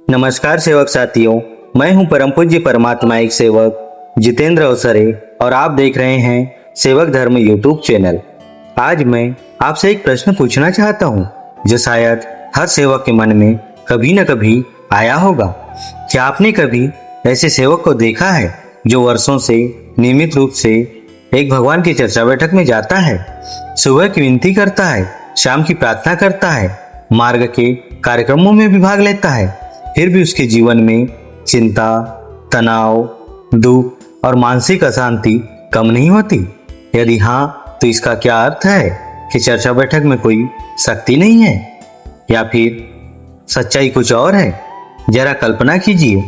नमस्कार सेवक साथियों, मैं हूं परम पूज्य परमात्मा एक सेवक जितेंद्र अवसरे और आप देख रहे हैं सेवक धर्म यूट्यूब चैनल। आज मैं आपसे एक प्रश्न पूछना चाहता हूं जो शायद हर सेवक के मन में कभी न कभी आया होगा। क्या आपने कभी ऐसे सेवक को देखा है जो वर्षों से नियमित रूप से एक भगवान की चर्चा बैठक में जाता है, सुबह की विनती करता है, शाम की प्रार्थना करता है, मार्ग के कार्यक्रमों में भी भाग लेता है, फिर भी उसके जीवन में चिंता, तनाव, दुख और मानसिक अशांति कम नहीं होती? यदि हाँ, तो इसका क्या अर्थ है कि चर्चा बैठक में कोई शक्ति नहीं है या फिर सच्चाई कुछ और है? जरा कल्पना कीजिए,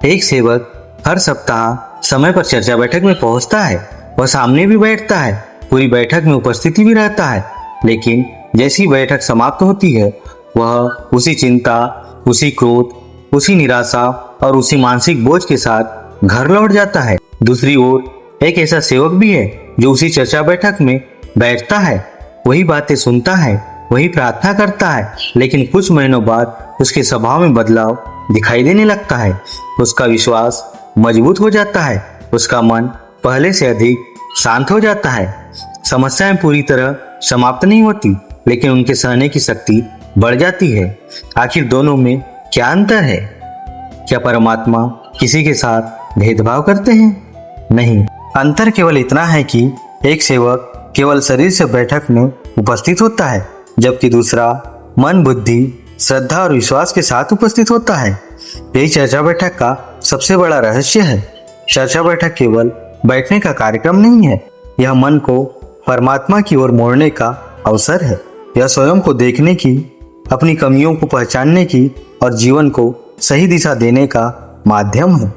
एक सेवक हर सप्ताह समय पर चर्चा बैठक में पहुंचता है, वह सामने भी बैठता है, पूरी बैठक में उपस्थिति भी रहता है, लेकिन जैसी बैठक समाप्त होती है वह उसी चिंता, उसी क्रोध, उसी निराशा और उसी मानसिक बोझ के साथ घर लौट जाता है। दूसरी ओर एक ऐसा सेवक भी है जो उसी चर्चा बैठक में बैठता है, वही बातें सुनता है, वही प्रार्थना करता है, लेकिन कुछ महीनों बाद उसके स्वभाव में बदलाव दिखाई देने लगता है। उसका विश्वास मजबूत हो जाता है, उसका मन पहले से अधिक शांत हो जाता है। समस्याएं पूरी तरह समाप्त नहीं होती, लेकिन उनके सहने की शक्ति बढ़ जाती है। आखिर दोनों में क्या अंतर है? क्या परमात्मा किसी के साथ भेदभाव करते हैं? नहीं, अंतर केवल इतना है कि एक सेवक केवल शरीर से बैठक में उपस्थित होता है, जबकि दूसरा मन, बुद्धि, श्रद्धा और विश्वास के साथ उपस्थित होता है। यही चर्चा बैठक का सबसे बड़ा रहस्य है। चर्चा बैठक केवल बैठने का कार्यक्रम नहीं है, यह मन को परमात्मा की ओर मोड़ने का अवसर है। यह स्वयं को देखने की, अपनी कमियों को पहचानने की और जीवन को सही दिशा देने का माध्यम है।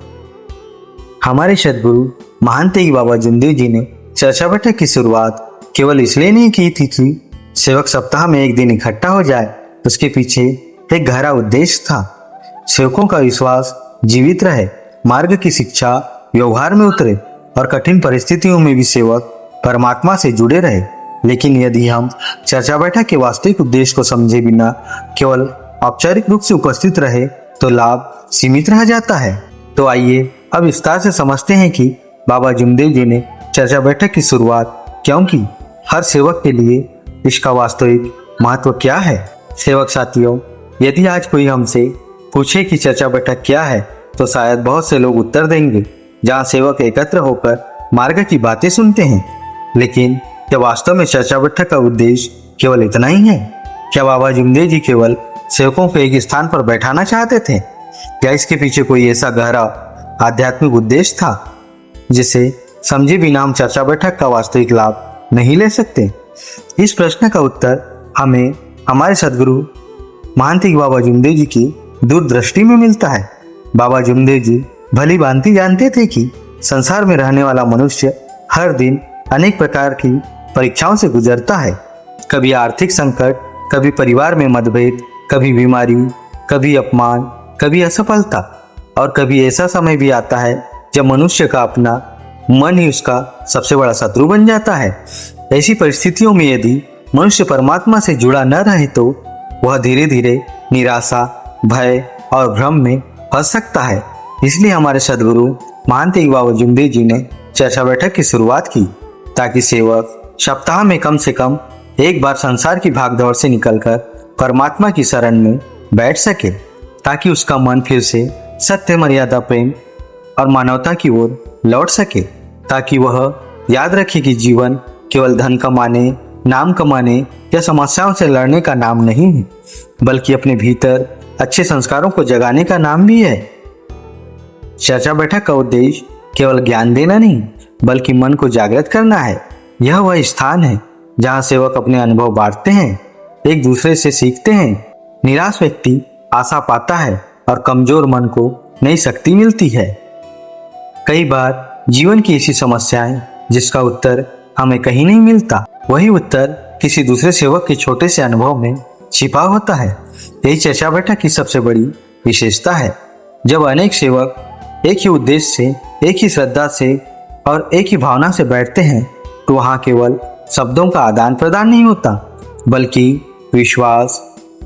हमारे सद्गुरु महान तेग बाबा जमदेव जी ने चर्चा बैठक की शुरुआत केवल इसलिए नहीं की थी कि सेवक सप्ताह में एक दिन इकट्ठा हो जाए, उसके पीछे एक गहरा उद्देश्य था। सेवकों का विश्वास जीवित रहे, मार्ग की शिक्षा व्यवहार में उतरे और कठिन परिस्थितियों में भी सेवक परमात्मा से जुड़े रहे। लेकिन यदि हम चर्चा बैठक के वास्तविक उद्देश्य को समझे बिना केवल औपचारिक रूप से उपस्थित रहे तो लाभ सीमित रह जाता है। तो आइए अब विस्तार से समझते हैं कि बाबा जमदेव जी ने चर्चा बैठक की शुरुआत क्यों की। हर सेवक के लिए इसका वास्तविक महत्व क्या है? सेवक साथियों, यदि आज कोई हमसे पूछे कि चर्चा बैठक क्या है, तो शायद बहुत से लोग उत्तर देंगे, जहाँ सेवक एकत्र होकर मार्ग की बातें सुनते हैं। लेकिन क्या वास्तव में चर्चा बैठक का उद्देश्य केवल इतना ही है? क्या बाबा जमदेव जी केवल सेवकों को एक स्थान पर बैठाना चाहते थे, या इसके पीछे कोई ऐसा गहरा आध्यात्मिक उद्देश्य था जिसे समझे बिना हम चर्चा बैठक का वास्तविक लाभ नहीं ले सकते? इस प्रश्न का उत्तर हमें हमारे सद्गुरु महान तेग बाबा जमदेव जी की दूरदृष्टि में मिलता है। बाबा जमदेव जी भली भांति जानते थे कि संसार में रहने वाला मनुष्य हर दिन अनेक प्रकार की परीक्षाओं से गुजरता है। कभी आर्थिक संकट, कभी परिवार में मतभेद, कभी बीमारी, कभी अपमान, कभी असफलता, और कभी ऐसा समय भी आता है जब मनुष्य का अपना मन ही उसका सबसे बड़ा शत्रु बन जाता है। ऐसी परिस्थितियों में यदि मनुष्य परमात्मा से जुड़ा न रहे तो वह धीरे धीरे निराशा, भय और भ्रम में फंस सकता है। इसलिए हमारे सद्गुरु महान तेग बाबा जमदेव जी ने चर्चा बैठक की शुरुआत की, ताकि सेवक सप्ताह में कम से कम एक बार संसार की भागदौड़ से निकलकर परमात्मा की शरण में बैठ सके, ताकि उसका मन फिर से सत्य, मर्यादा, प्रेम और मानवता की ओर लौट सके, ताकि वह याद रखे कि जीवन केवल धन कमाने, नाम कमाने या समस्याओं से लड़ने का नाम नहीं है, बल्कि अपने भीतर अच्छे संस्कारों को जगाने का नाम भी है। चर्चा बैठक का उद्देश्य केवल ज्ञान देना नहीं, बल्कि मन को जागृत करना है। यह वह स्थान है जहाँ सेवक अपने अनुभव बांटते हैं, एक दूसरे से सीखते हैं। निराश व्यक्ति आशा पाता है और कमजोर मन को नई शक्ति मिलती है। कई बार जीवन की ऐसी समस्याएं जिसका उत्तर हमें कहीं नहीं मिलता, वही उत्तर किसी दूसरे सेवक के छोटे से अनुभव में छिपा होता है। यही चर्चा बैठक की सबसे बड़ी विशेषता है। जब अनेक सेवक एक ही उद्देश्य से, एक ही श्रद्धा से और एक ही भावना से बैठते हैं, तो वहाँ केवल शब्दों का आदान प्रदान नहीं होता, बल्कि विश्वास,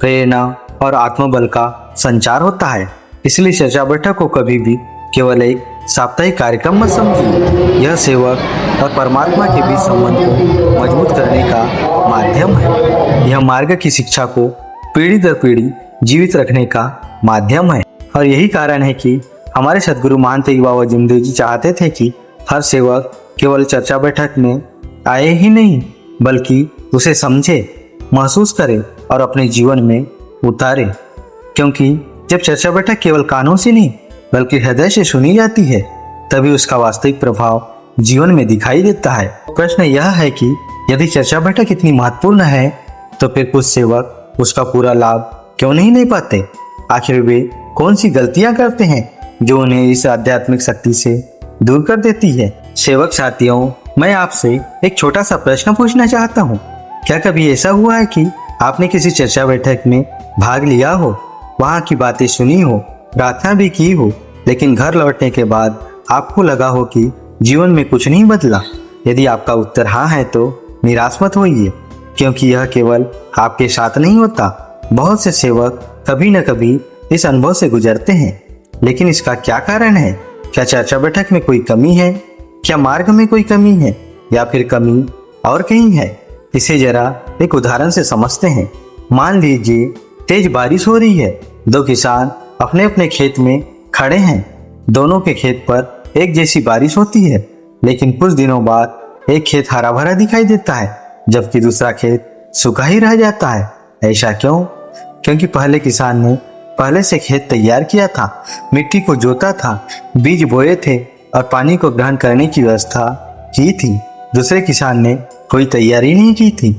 प्रेरणा और आत्मबल का संचार होता है। इसलिए चर्चा बैठक को कभी भी केवल एक साप्ताहिक कार्यक्रम मत समझिए। यह सेवक और परमात्मा के बीच संबंध को मजबूत करने का माध्यम है। यह मार्ग की शिक्षा को पीढ़ी दर पीढ़ी जीवित रखने का माध्यम है। और यही कारण है कि हमारे सदगुरु महान तेग बाबा जिमदेव जी चाहते थे कि हर सेवक केवल चर्चा बैठक में आए ही नहीं, बल्कि उसे समझे, महसूस करे और अपने जीवन में उतारे। क्योंकि जब चर्चा बैठक केवल कानों से नहीं बल्कि हृदय से सुनी जाती है, तभी उसका वास्तविक प्रभाव जीवन में दिखाई देता है। प्रश्न यह है कि यदि चर्चा बैठक इतनी महत्वपूर्ण है, तो फिर कुछ सेवक उसका पूरा लाभ क्यों नहीं ले पाते? आखिर वे कौन सी गलतियां करते हैं जो उन्हें इस आध्यात्मिक शक्ति से दूर कर देती है? सेवक साथियों, मैं आपसे एक छोटा सा प्रश्न पूछना चाहता हूँ। क्या कभी ऐसा हुआ है कि आपने किसी चर्चा बैठक में भाग लिया हो, वहाँ की बातें सुनी हो, प्रार्थना भी की हो, लेकिन घर लौटने के बाद आपको लगा हो कि जीवन में कुछ नहीं बदला? यदि आपका उत्तर हाँ है तो निराश मत होइए, क्योंकि यह केवल आपके साथ नहीं होता। बहुत से सेवक कभी न कभी इस अनुभव से गुजरते हैं। लेकिन इसका क्या कारण है? क्या चर्चा बैठक में कोई कमी है? क्या मार्ग में कोई कमी है? या फिर कमी और कहीं है? इसे जरा एक उदाहरण से समझते हैं। मान लीजिए तेज बारिश हो रही है। दो किसान अपने अपने खेत में खड़े हैं। दोनों के खेत पर एक जैसी बारिश होती है, लेकिन कुछ दिनों बाद एक खेत हरा भरा दिखाई देता है, जबकि दूसरा खेत सूखा ही रह जाता है। ऐसा क्यों? क्योंकि पहले किसान ने पहले से खेत तैयार किया था, मिट्टी को जोता था, बीज बोए थे और पानी को ग्रहण करने की व्यवस्था की थी। दूसरे किसान ने कोई तैयारी नहीं की थी।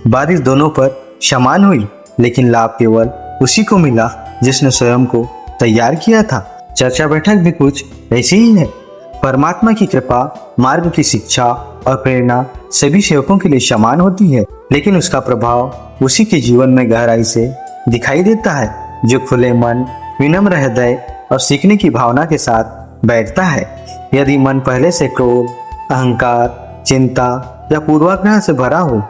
बारिश दोनों पर समान हुई, लेकिन लाभ केवल उसी को मिला जिसने स्वयं को तैयार किया था। चर्चा बैठक भी कुछ ऐसी ही है। परमात्मा की कृपा, मार्ग की शिक्षा और प्रेरणा सभी सेवकों के लिए समान होती है, लेकिन उसका प्रभाव उसी के जीवन में गहराई से दिखाई देता है जो खुले मन, विनम्र हृदय और सीखने की भावना के साथ बैठता है। यदि मन पहले से क्रोध, अहंकार, चिंता या पूर्वाग्रह से भरा हो,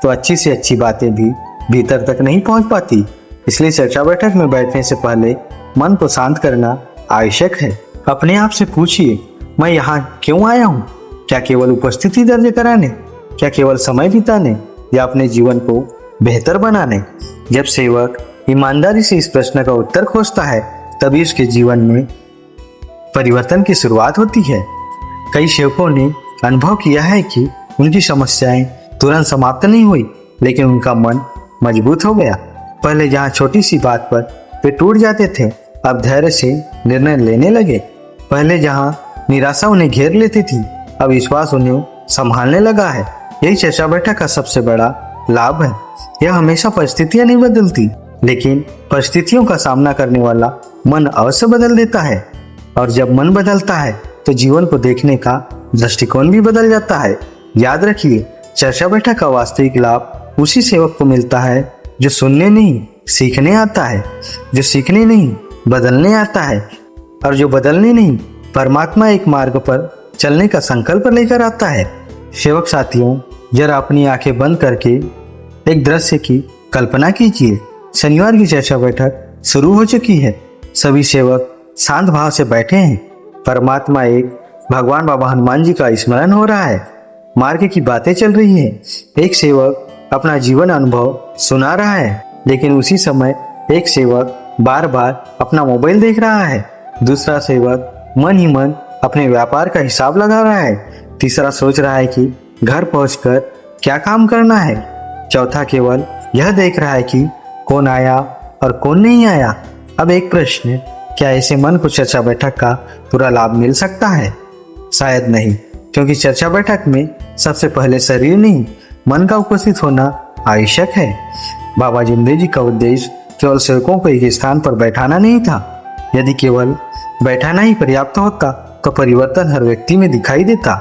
तो अच्छी से अच्छी बातें भी भीतर तक नहीं पहुंच पाती। इसलिए चर्चा बैठक में बैठने से पहले मन को शांत करना आवश्यक है। अपने आप से पूछिए, मैं यहाँ क्यों आया हूँ? क्या केवल उपस्थिति दर्ज कराने? क्या केवल समय बिताने या अपने जीवन को बेहतर बनाने? जब सेवक ईमानदारी से इस प्रश्न का उत्तर खोजता है, तभी उसके जीवन में परिवर्तन की शुरुआत होती है। कई सेवकों ने अनुभव किया है कि उनकी समस्याएं तुरंत समाप्त नहीं हुई, लेकिन उनका मन मजबूत हो गया। पहले जहां छोटी सी बात पर वे टूट जाते थे, अब धैर्य से निर्णय लेने लगे। पहले जहां निराशा उन्हें घेर लेती थी, अब विश्वास उन्हें संभालने लगा है। यही चर्चा बैठक का सबसे बड़ा लाभ है। यह हमेशा परिस्थितियां नहीं बदलती, लेकिन परिस्थितियों का सामना करने वाला मन अवश्य बदल देता है। और जब मन बदलता है तो जीवन को देखने का दृष्टिकोण भी बदल जाता है। याद रखिए, चर्चा बैठक का वास्तविक लाभ उसी सेवक को मिलता है जो सुनने नहीं सीखने आता है, जो सीखने नहीं बदलने आता है, और जो बदलने नहीं परमात्मा एक मार्ग पर चलने का संकल्प लेकर आता है। सेवक साथियों, जरा अपनी आंखें बंद करके एक दृश्य की कल्पना कीजिए। शनिवार की चर्चा बैठक शुरू हो चुकी है। सभी सेवक शांत भाव से बैठे हैं। परमात्मा एक भगवान बाबा हनुमान जी का स्मरण हो रहा है। मार्ग की बातें चल रही है। एक सेवक अपना जीवन अनुभव सुना रहा है, लेकिन उसी समय एक सेवक बार बार अपना मोबाइल देख रहा है। दूसरा सेवक मन ही मन अपने व्यापार का हिसाब लगा रहा है। तीसरा सोच रहा है कि घर पहुंचकर क्या काम करना है। चौथा केवल यह देख रहा है कि कौन आया और कौन नहीं आया। अब एक प्रश्न, क्या ऐसे मन को चर्चा बैठक का पूरा लाभ मिल सकता है? शायद नहीं, क्योंकि चर्चा बैठक में सबसे पहले शरीर नहीं मन का उपस्थित होना आवश्यक है। बाबा जिमदेव जी का उद्देश्य केवल सेवकों को एक स्थान पर बैठाना नहीं था। यदि केवल बैठाना ही पर्याप्त होता तो परिवर्तन हर व्यक्ति में दिखाई देता।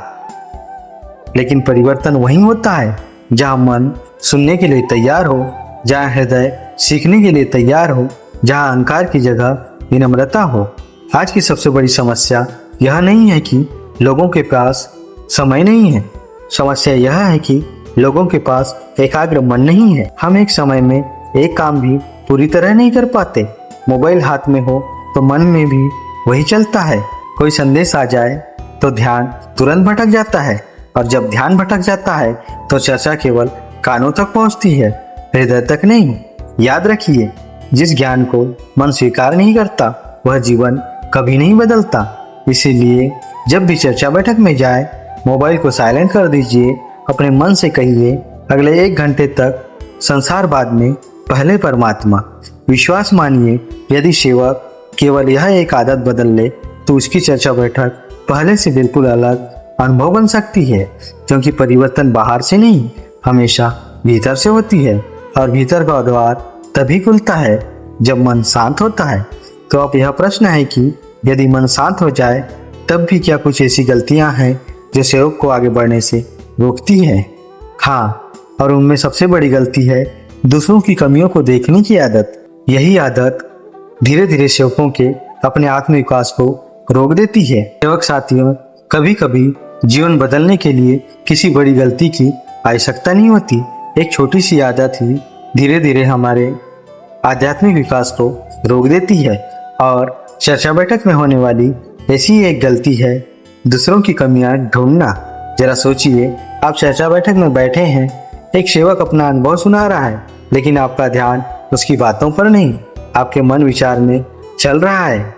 लेकिन परिवर्तन वहीं होता है जहां मन सुनने के लिए तैयार हो, जहां हृदय सीखने के लिए तैयार हो, जहां अहंकार की जगह विनम्रता हो। आज की सबसे बड़ी समस्या यह नहीं है कि लोगों के पास समय नहीं है। समस्या यह है कि लोगों के पास एकाग्र मन नहीं है। हम एक समय में एक काम भी पूरी तरह नहीं कर पाते। मोबाइल हाथ में हो तो मन में भी वही चलता है। कोई संदेश आ जाए तो ध्यान तुरंत भटक जाता है, और जब ध्यान भटक जाता है तो चर्चा केवल कानों तक पहुंचती है, हृदय तक नहीं। याद रखिए, जिस ज्ञान को मन स्वीकार नहीं करता वह जीवन कभी नहीं बदलता। इसीलिए जब भी चर्चा बैठक में जाए, मोबाइल को साइलेंट कर दीजिए, अपने मन से कहिए अगले 1 घंटे तक संसार बाद में, पहले परमात्मा। विश्वास मानिए, यदि सेवक केवल यह एक आदत बदल ले तो उसकी चर्चा बैठक पहले से बिल्कुल अलग अनुभव बन सकती है, क्योंकि परिवर्तन बाहर से नहीं, हमेशा भीतर से होती है। और भीतर का द्वार तभी खुलता है जब मन शांत होता है। तो अब यह प्रश्न है कि यदि मन शांत हो जाए तब भी क्या कुछ ऐसी गलतियां हैं जो सेवक को आगे बढ़ने से रोकती है? हाँ, और उनमें सबसे बड़ी गलती है दूसरों की कमियों को देखने की आदत। यही आदत धीरे धीरे सेवकों के अपने आत्मविकास को रोक देती है। सेवक साथियों, कभी कभी जीवन बदलने के लिए किसी बड़ी गलती की आवश्यकता नहीं होती। एक छोटी सी आदत ही धीरे धीरे हमारे आध्यात्मिक विकास को रोक देती है। और चर्चा बैठक में होने वाली ऐसी एक गलती है दूसरों की कमियां ढूंढना। जरा सोचिए, आप चर्चा बैठक में बैठे हैं, एक सेवक अपना अनुभव सुना रहा है, लेकिन आपका ध्यान उसकी बातों पर नहीं, आपके मन विचार में चल रहा है।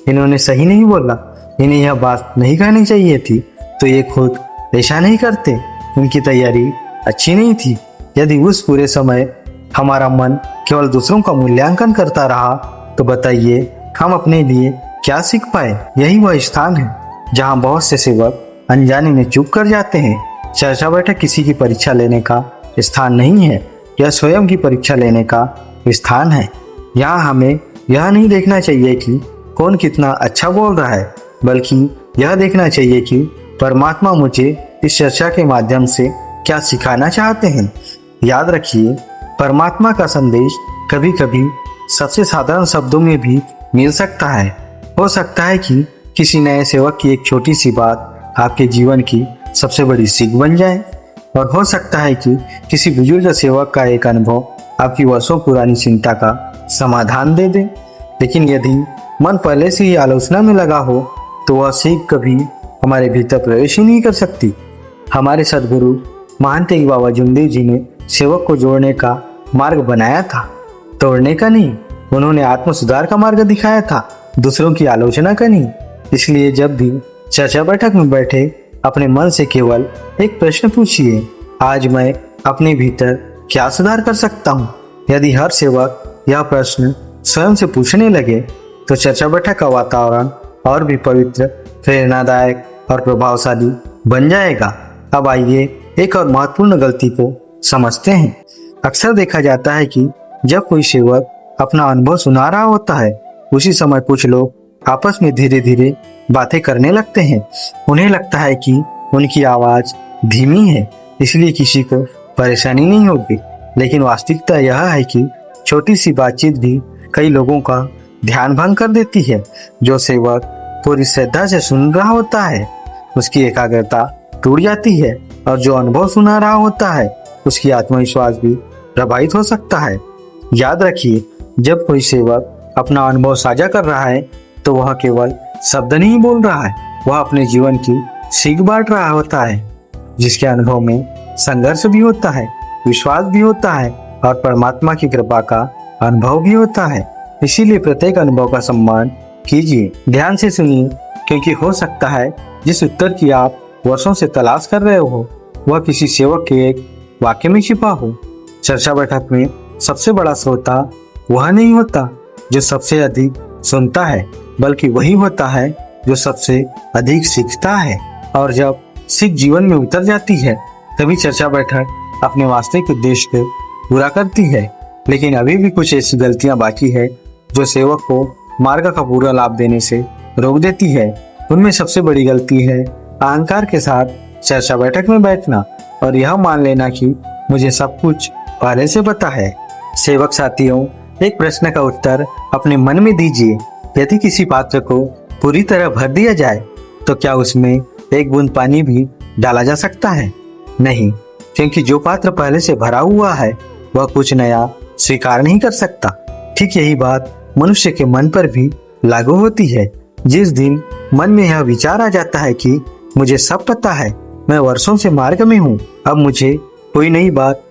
इन्होंने सही नहीं बोला, इन्हें यह बात नहीं कहनी चाहिए थी, तो ये खुद ऐसा नहीं करते, इनकी तैयारी अच्छी नहीं थी। यदि उस पूरे समय हमारा मन केवल दूसरों का मूल्यांकन करता रहा तो बताइए हम अपने लिए क्या सीख पाए? यही वह स्थान है जहां बहुत से सेवक अनजाने में चूक कर जाते हैं। चर्चा बैठक किसी की परीक्षा लेने का स्थान नहीं है, यह स्वयं की परीक्षा लेने का स्थान है। यहाँ हमें यह नहीं देखना चाहिए कि कौन कितना अच्छा बोल रहा है, बल्कि यह देखना चाहिए कि परमात्मा मुझे इस चर्चा के माध्यम से क्या सिखाना चाहते हैं। याद रखिए, परमात्मा का संदेश कभी कभी सबसे साधारण शब्दों में भी मिल सकता है। हो सकता है कि किसी नए सेवक की एक छोटी सी बात आपके जीवन की सबसे बड़ी सीख बन जाए, और हो सकता है कि किसी बुजुर्ग सेवक का एक अनुभव आपकी वर्षों पुरानी चिंता का समाधान दे दे। लेकिन यदि मन पहले से ही आलोचना में लगा हो तो वह सीख कभी हमारे भीतर प्रवेश ही नहीं कर सकती। हमारे सद्गुरु महान तेग बाबा जुमदेव जी ने सेवक को जोड़ने का मार्ग बनाया था, तोड़ने का नहीं। उन्होंने आत्म सुधार का मार्ग दिखाया था, दूसरों की आलोचना का नहीं। इसलिए जब भी चर्चा बैठक में बैठे, अपने मन से केवल एक प्रश्न पूछिए, आज मैं अपने भीतर क्या सुधार कर सकता हूँ? यदि हर सेवक यह प्रश्न स्वयं से पूछने लगे तो चर्चा बैठक का वातावरण और भी पवित्र, प्रेरणादायक और प्रभावशाली बन जाएगा। अब आइए एक और महत्वपूर्ण गलती को समझते हैं। अक्सर देखा जाता है कि जब कोई सेवक अपना अनुभव सुना रहा होता है, उसी समय कुछ लोग आपस में धीरे धीरे बातें करने लगते हैं। उन्हें लगता है कि उनकी आवाज धीमी है, इसलिए किसी को परेशानी नहीं होगी। लेकिन वास्तविकता यह है कि छोटी सी बातचीत भी कई लोगों का ध्यान भंग कर देती है। जो सेवक पूरी श्रद्धा से सुन रहा होता है, उसकी एकाग्रता टूट जाती है, और जो अनुभव सुना रहा होता है, उसकी आत्मविश्वास भी प्रभावित हो सकता है। याद रखिए, जब कोई सेवक अपना अनुभव साझा कर रहा है तो वह केवल शब्द नहीं बोल रहा है, वह अपने जीवन की सीख बांट रहा होता है, जिसके अनुभव में संघर्ष भी होता है, विश्वास भी होता है, और परमात्मा की कृपा का अनुभव भी होता है। इसीलिए प्रत्येक अनुभव का सम्मान कीजिए, ध्यान से सुनिए, क्योंकि हो सकता है जिस उत्तर की आप वर्षों से तलाश कर रहे हो वह किसी सेवक के एक वाक्य में छिपा हो। चर्चा बैठक में सबसे बड़ा श्रोता वह नहीं होता जो सबसे अधिक सुनता है, बल्कि वही होता है जो सबसे अधिक सीखता है। और जब सीख जीवन में उतर जाती है तभी चर्चा बैठक अपने वास्तविक उद्देश्य को पूरा करती है। लेकिन अभी भी कुछ ऐसी गलतियां बाकी है जो सेवक को मार्ग का पूरा लाभ देने से रोक देती है। उनमें सबसे बड़ी गलती है अहंकार के साथ चर्चा बैठक में बैठना और यह मान लेना कि मुझे सब कुछ पहले से पता है। सेवक साथियों, एक प्रश्न का उत्तर अपने मन में दीजिए। यदि किसी पात्र को पूरी तरह भर दिया जाए तो क्या उसमें एक बूंद पानी भी डाला जा सकता है? नहीं, क्योंकि जो पात्र पहले से भरा हुआ है वह कुछ नया स्वीकार नहीं कर सकता। ठीक यही बात मनुष्य के मन पर भी लागू होती है। जिस दिन मन में यह विचार आ जाता है कि मुझे सब पता है, मैं वर्षों से मार्ग में हूँ, अब मुझे कोई नई बात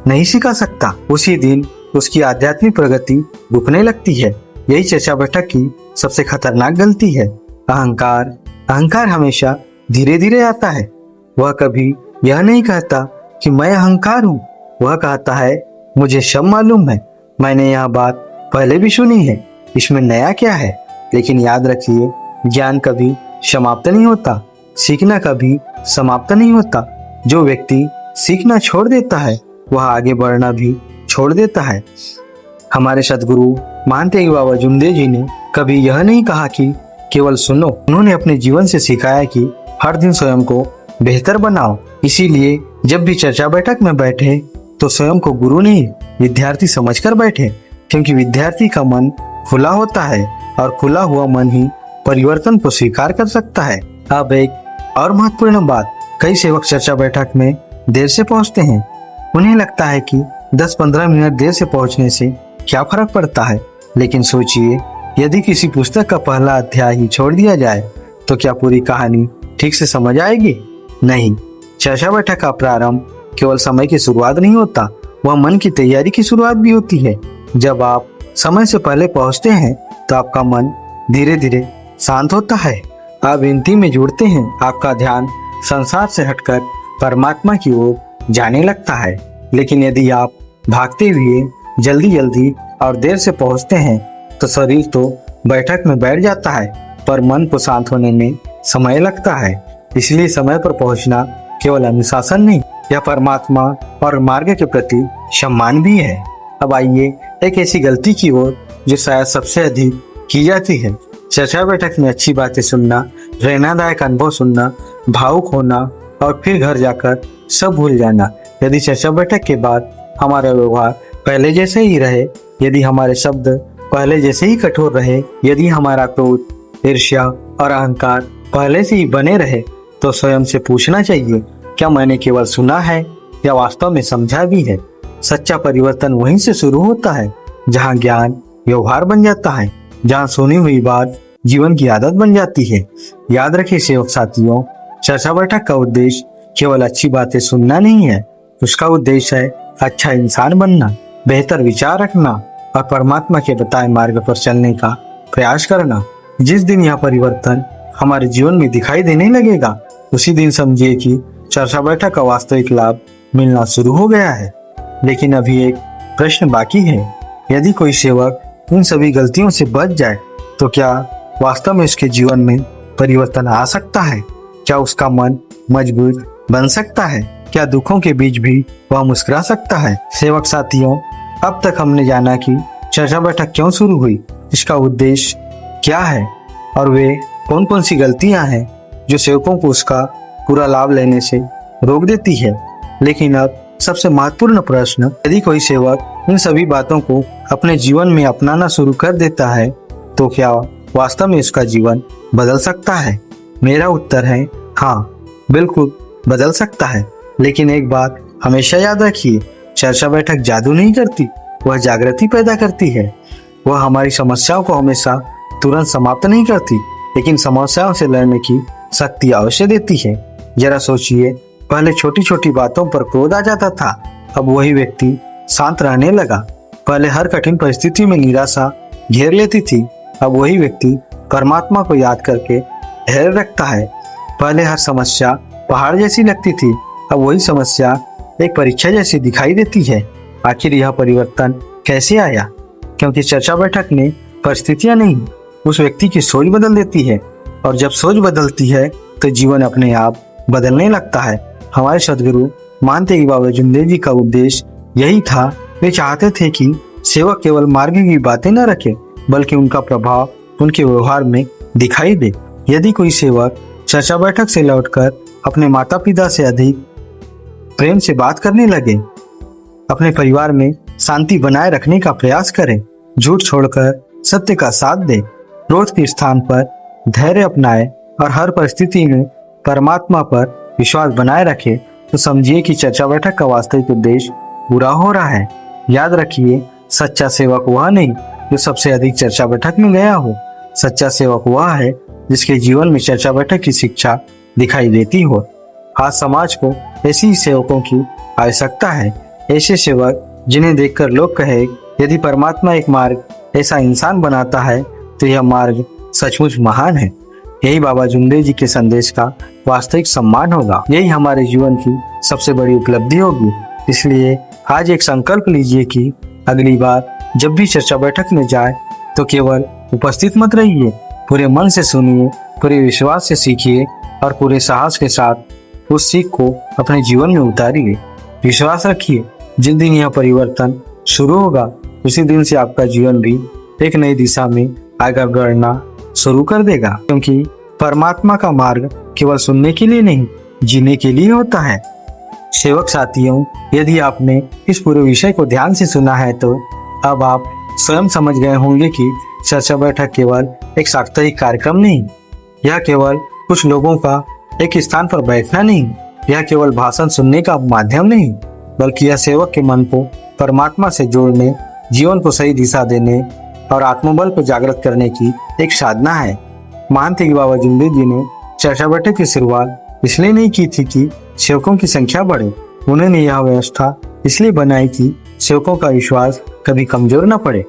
नहीं सिखा सकता, उसी दिन उसकी आध्यात्मिक प्रगति रुकने लगती है। यही चर्चा बैठक की सबसे खतरनाक गलती है। अहंकार अहंकार हमेशा धीरे धीरे आता है। वह कभी यह नहीं कहता कि मैं अहंकार हूँ, वह कहता है मुझे सब मालूम है, मैंने यह बात पहले भी सुनी है, इसमें नया क्या है। लेकिन याद रखिए, ज्ञान कभी समाप्त नहीं होता, सीखना कभी समाप्त नहीं होता। जो व्यक्ति सीखना छोड़ देता है वह आगे बढ़ना भी छोड़ देता है। हमारे सदगुरु महंत तेग बाबा जुमदेव जी ने कभी यह नहीं कहा कि केवल सुनो, उन्होंने अपने जीवन से सिखाया कि हर दिन स्वयं को बेहतर बनाओ। इसीलिए जब भी चर्चा बैठक में बैठे तो स्वयं को गुरु नहीं विद्यार्थी समझकर बैठे, क्योंकि विद्यार्थी का मन खुला होता है और खुला हुआ मन ही परिवर्तन को स्वीकार कर सकता है। अब एक और महत्वपूर्ण बात, कई सेवक चर्चा बैठक में देर से पहुंचते हैं। उन्हें लगता है कि 10-15 मिनट देर से पहुंचने से क्या फर्क पड़ता है, लेकिन सोचिए, यदि किसी पुस्तक का पहला अध्याय ही छोड़ दिया जाए तो क्या पूरी कहानी ठीक से समझ आएगी? नहीं। चर्चा बैठक का प्रारंभ केवल समय की शुरुआत नहीं होता, वह मन की तैयारी की शुरुआत भी होती है। जब आप समय से पहले पहुंचते हैं तो आपका मन धीरे धीरे शांत होता है, आप विनती में जुड़ते हैं, आपका ध्यान संसार से हटकर परमात्मा की ओर जाने लगता है। लेकिन यदि आप भागते हुए जल्दी जल्दी और देर से पहुंचते हैं तो शरीर तो बैठक में बैठ जाता है, पर मन को शांत होने में समय लगता है। इसलिए समय पर पहुंचना केवल अनुशासन नहीं, यह परमात्मा और मार्ग के प्रति सम्मान भी है। अब आइए एक ऐसी गलती की ओर जो शायद सबसे अधिक की जाती है। चर्चा बैठक में अच्छी बातें सुनना, प्रेरणादायक अनुभव सुनना, भावुक होना और फिर घर जाकर सब भूल जाना। यदि चर्चा बैठक के बाद हमारा व्यवहार पहले जैसे ही रहे, यदि हमारे शब्द पहले जैसे ही कठोर रहे, यदि हमारा क्रोध, ईर्ष्या और अहंकार पहले से ही बने रहे, तो स्वयं से पूछना चाहिए, क्या मैंने केवल सुना है या वास्तव में समझा भी है? सच्चा परिवर्तन वहीं से शुरू होता है जहाँ ज्ञान व्यवहार बन जाता है, जहाँ सुनी हुई बात जीवन की आदत बन जाती है। याद रखिए सेवक साथियों, चर्चा बैठक का उद्देश्य केवल अच्छी बातें सुनना नहीं है, उसका उद्देश्य है अच्छा इंसान बनना, बेहतर विचार रखना और परमात्मा के बताए मार्ग पर चलने का प्रयास करना। जिस दिन यह परिवर्तन हमारे जीवन में दिखाई देने लगेगा, उसी दिन समझिए कि चर्चा बैठक का वास्तविक लाभ मिलना शुरू हो गया है। लेकिन अभी एक प्रश्न बाकी है, यदि कोई सेवक इन सभी गलतियों से बच जाए तो क्या वास्तव में उसके जीवन में परिवर्तन आ सकता है? क्या उसका मन मजबूत बन सकता है? क्या दुखों के बीच भी वह मुस्कुरा सकता है? सेवक साथियों, अब तक हमने जाना कि चर्चा बैठक क्यों शुरू हुई, इसका उद्देश्य क्या है और वे कौन कौन सी गलतियां हैं जो सेवकों को उसका पूरा लाभ लेने से रोक देती है। लेकिन अब सबसे महत्वपूर्ण प्रश्न, यदि कोई सेवक इन सभी बातों को अपने जीवन में अपनाना शुरू कर देता है तो क्या वास्तव में उसका जीवन बदल सकता है? मेरा उत्तर है हाँ, बिल्कुल बदल सकता है। लेकिन एक बात हमेशा याद रखिए, चर्चा बैठक जादू नहीं करती, वह जागृति पैदा करती है। वह हमारी समस्याओं को हमेशा तुरंत समाप्त नहीं करती, लेकिन समस्याओं से लड़ने की शक्ति अवश्य देती है। जरा सोचिए, पहले छोटी छोटी बातों पर क्रोध आ जाता था, अब वही व्यक्ति शांत रहने लगा। पहले हर कठिन परिस्थिति में निराशा घेर लेती थी, अब वही व्यक्ति परमात्मा को याद करके धैर्य रखता है। पहले हर समस्या पहाड़ जैसी लगती थी, अब वही समस्या एक परीक्षा जैसी दिखाई देती है। आखिर यह परिवर्तन कैसे आया? क्योंकि चर्चा बैठक ने परिस्थितियां नहीं, उस व्यक्ति की सोच बदल देती है, और जब सोच बदलती है तो जीवन अपने आप बदलने लगता है। हमारे सदगुरु महंत तेग बाबा जुमदेव जी का उद्देश्य यही था। वे चाहते थे कि सेवक केवल मार्ग की बातें न रखे, बल्कि उनका प्रभाव उनके व्यवहार में दिखाई दे। यदि कोई सेवक चर्चा बैठक से लौटकर अपने माता पिता से अधिक प्रेम से बात करने लगे, अपने परिवार में शांति बनाए रखने का प्रयास करे, झूठ छोड़कर सत्य का साथ दे, क्रोध के स्थान पर धैर्य अपनाए और हर परिस्थिति में परमात्मा पर विश्वास बनाए रखे, तो समझिए कि चर्चा बैठक का वास्तविक उद्देश्य पूरा हो रहा है। याद रखिए, सच्चा सेवक वह नहीं जो सबसे अधिक चर्चा बैठक में गया हो, सच्चा सेवक वह है जिसके जीवन में चर्चा बैठक की शिक्षा दिखाई देती हो। आज समाज को ऐसे ही सेवकों की आवश्यकता है, ऐसे सेवक जिन्हें देखकर लोग कहे यदि परमात्मा एक मार्ग ऐसा इंसान बनाता है तो यह मार्ग सचमुच महान है। यही बाबा जुमदेव जी के संदेश का वास्तविक सम्मान होगा, यही हमारे जीवन की सबसे बड़ी उपलब्धि होगी। इसलिए आज एक संकल्प लीजिए कि अगली बार जब भी चर्चा बैठक में जाए तो केवल उपस्थित मत रहिए, पूरे मन से सुनिए, पूरे विश्वास से सीखिए और पूरे साहस के साथ उस सीख को अपने जीवन में उतारिए। विश्वास रखिए, जिस दिन यह परिवर्तन शुरू होगा उसी दिन से आपका जीवन भी एक नई दिशा में आगे बढ़ना शुरू कर देगा, क्योंकि परमात्मा का मार्ग केवल सुनने के लिए नहीं, जीने के लिए होता है। सेवक साथियों, यदि आपने इस पूरे विषय को ध्यान से सुना है तो अब आप स्वयं समझ गए होंगे कि चर्चा बैठक केवल एक साप्ताहिक कार्यक्रम नहीं, यह केवल कुछ लोगों का एक स्थान पर बैठना नहीं, यह केवल भाषण सुनने का माध्यम नहीं, बल्कि यह सेवक के मन को परमात्मा से जोड़ने, जीवन को सही दिशा देने और आत्मबल को जागृत करने की एक साधना है। मानते कि बाबा जुमदेव जी ने चर्चा बैठक की शुरुआत इसलिए नहीं की थी कि सेवकों की संख्या बढ़े, उन्होंने यह व्यवस्था इसलिए बनाई कि सेवकों का विश्वास कभी कमजोर न पड़े,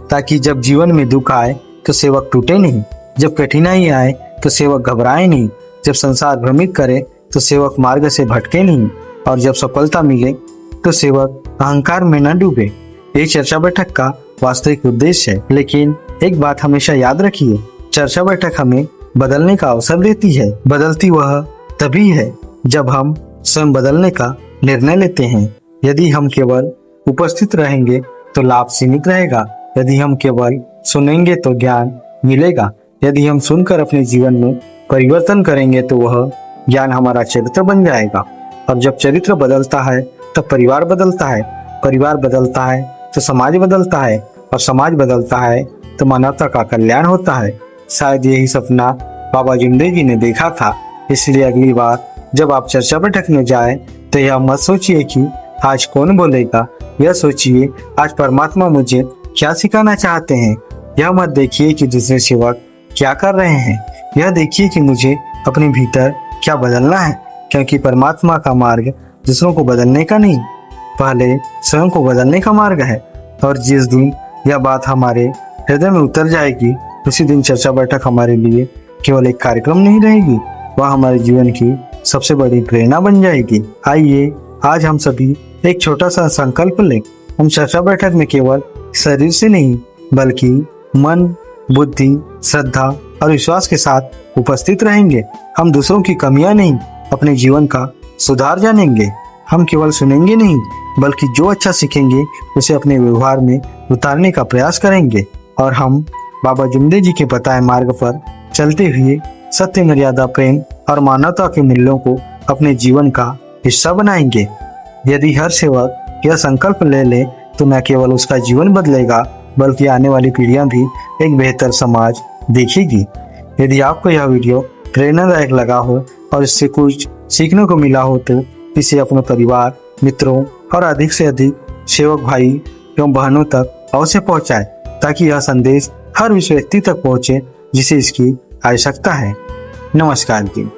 ताकि जब जीवन में दुख आए तो सेवक टूटे नहीं, जब कठिनाई आए तो सेवक घबराए नहीं, जब संसार भ्रमित करे तो सेवक मार्ग से भटके नहीं, और जब सफलता मिले तो सेवक अहंकार में न डूबे। ये चर्चा बैठक का वास्तविक उद्देश्य है। लेकिन एक बात हमेशा याद रखिए, चर्चा बैठक हमें बदलने का अवसर देती है। बदलती वह तभी है जब हम स्वयं बदलने का निर्णय लेते हैं। यदि हम केवल उपस्थित रहेंगे तो लाभ सीमित रहेगा, यदि हम केवल सुनेंगे तो ज्ञान मिलेगा, यदि हम सुनकर अपने जीवन में परिवर्तन करेंगे तो वह ज्ञान हमारा चरित्र बन जाएगा। और जब चरित्र बदलता है तब परिवार बदलता है, परिवार बदलता है तो समाज बदलता है, और समाज बदलता है तो मानवता का कल्याण होता है। शायद यही सपना बाबा जुमदेव जी ने देखा था। इसलिए अगली बार जब आप चर्चा बैठक में जाए तो यह मत सोचिए कि आज कौन बोलेगा, यह सोचिए आज परमात्मा मुझे क्या सिखाना चाहते हैं। यह मत देखिए कि दूसरे सेवक क्या कर रहे हैं, यह देखिए कि मुझे अपने भीतर क्या बदलना है, क्योंकि परमात्मा का मार्ग दूसरों को बदलने का नहीं, पहले स्वयं को बदलने का मार्ग है। और जिस दिन यह बात हमारे हृदय में उतर जाएगी उसी दिन चर्चा बैठक हमारे लिए केवल एक कार्यक्रम नहीं रहेगी, वह हमारे जीवन की सबसे बड़ी प्रेरणा बन जाएगी। आइए आज हम सभी एक छोटा सा संकल्प लें। हम चर्चा बैठक में केवल शरीर से नहीं बल्कि मन, बुद्धि, श्रद्धा और विश्वास के साथ उपस्थित रहेंगे। हम दूसरों की कमियां नहीं, अपने जीवन का सुधार जानेंगे। हम केवल सुनेंगे नहीं बल्कि जो अच्छा सीखेंगे उसे अपने व्यवहार में उतारने का प्रयास करेंगे, और हम बाबा जुमदेव जी के बताए मार्ग पर चलते हुए सत्य, मर्यादा, प्रेम और मानवता के मूल्यों को अपने जीवन का हिस्सा बनाएंगे। यदि हर सेवक यह संकल्प ले ले तो न केवल उसका जीवन बदलेगा बल्कि आने वाली पीढ़ियां भी एक बेहतर समाज देखेगी। यदि आपको यह वीडियो प्रेरणादायक लगा हो और इससे कुछ सीखने को मिला हो तो इसे अपने परिवार, मित्रों और अधिक से अधिक सेवक भाई एवं बहनों तक अवश्य पहुंचाए, ताकि यह संदेश हर उस व्यक्ति तक पहुंचे जिसे इसकी आवश्यकता है। नमस्कार जी।